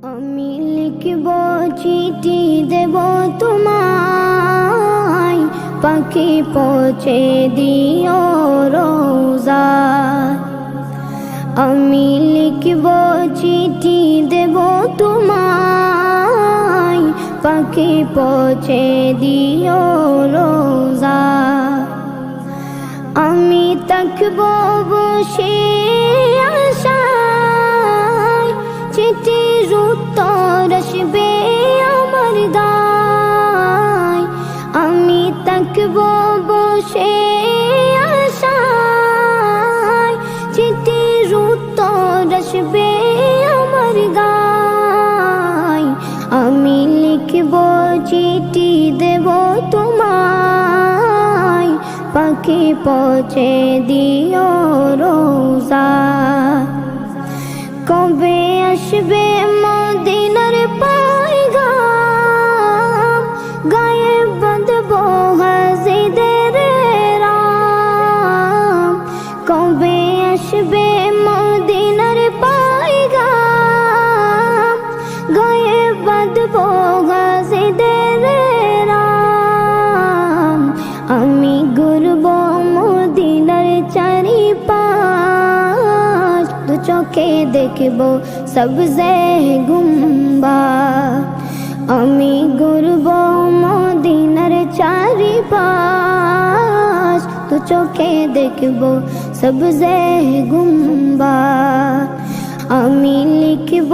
আমি লিখব চিঠি দেব তোমায়, পাখি পৌঁছে দিও রোজা। আমি লিখব চিঠি দেব তোমায়, পাখি পৌঁছে দিও রোজা। আমি থাকব বসে আশায়, চিঠির উত্তর আসবে আমার দায়। আমি থাকব বসে আশায়, চিঠির উত্তর আসবে আমার গায়। আমি লিখব চিঠি দেব তোমায়, পাখি পৌঁছে দিও রোজা। কবে আসবে মদিনার পয়গাম, গায়ে বাঁধব হাজিদের রাম। কবে আসবে মদিনার পয়গাম, গায়ে বাঁধব হাজিদের রাম। আমি ঘুরব মদিনার চারিপাশ, দু চোখে দেখব সবজে গুম্বাদ। আমি ঘুরব মদিনার চারিপাশ, দু চোখে দেখব সবজে গুম্বাদ। আমি লিখব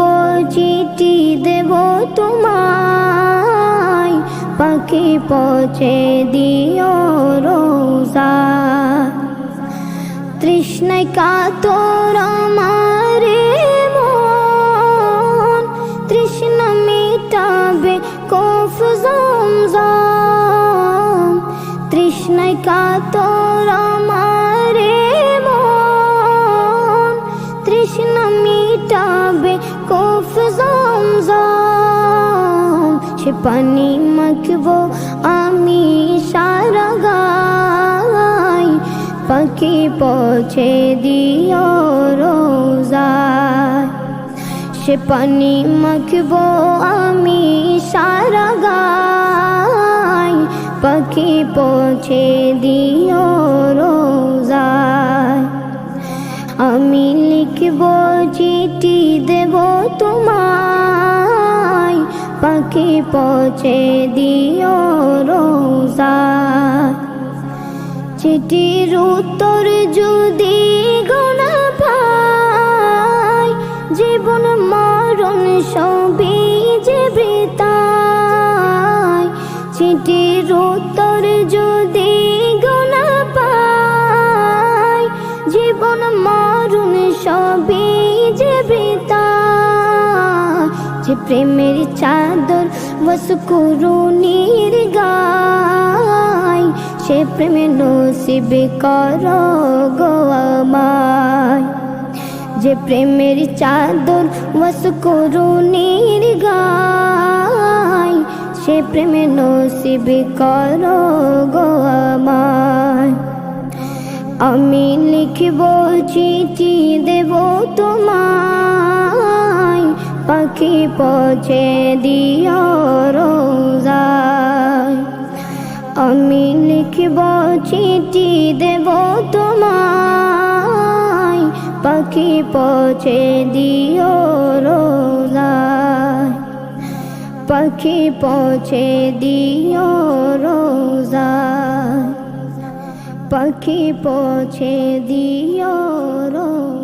চিঠি দেব তোমায়, পাখি পৌঁছে দিও রোজা। তৃষ্ণায় কাতর আমার মন, তৃষ্ণা মিটাবে কফ জমজম। তৃষ্ণায় কাতর আমার মন, তৃষ্ণা মিটাবে কফ জমজম। সে পানি মাখবো আমি সারা গায়, পাখি পৌঁছে দিও রোজা। সে পানি মাখবো আমি সারা গায়, পাখি পৌঁছে দিও রোজা। আমি লিখব চিঠি দেব তোমায়, পাখি পৌঁছে দিও রোজা। চিঠির উত্তর যদি গোনা পাই, জীবন মরণ সবই যে বৃথায়। চিঠির উত্তর যদি গোনা পাই, জীবন মরণ সবই যে বৃথায়। যে প্রেমের চাদর বসকুরুনির গায়, সে প্রেমে নসিব করো গো আমায়। যে প্রেমের চাদর বসকুরুনির গায়, সে প্রেমে নসিব করো গো আমায়। আমি লিখব চিঠি দেব তোমায়, পাখি পৌঁছে দিও রোজা। আমি লিখব চিঠি দেব তোমায়, পাখি পৌঁছে দিও রোজা। পাখি পৌঁছে দিও রোজা, পাখি পৌঁছে দিও রোজা।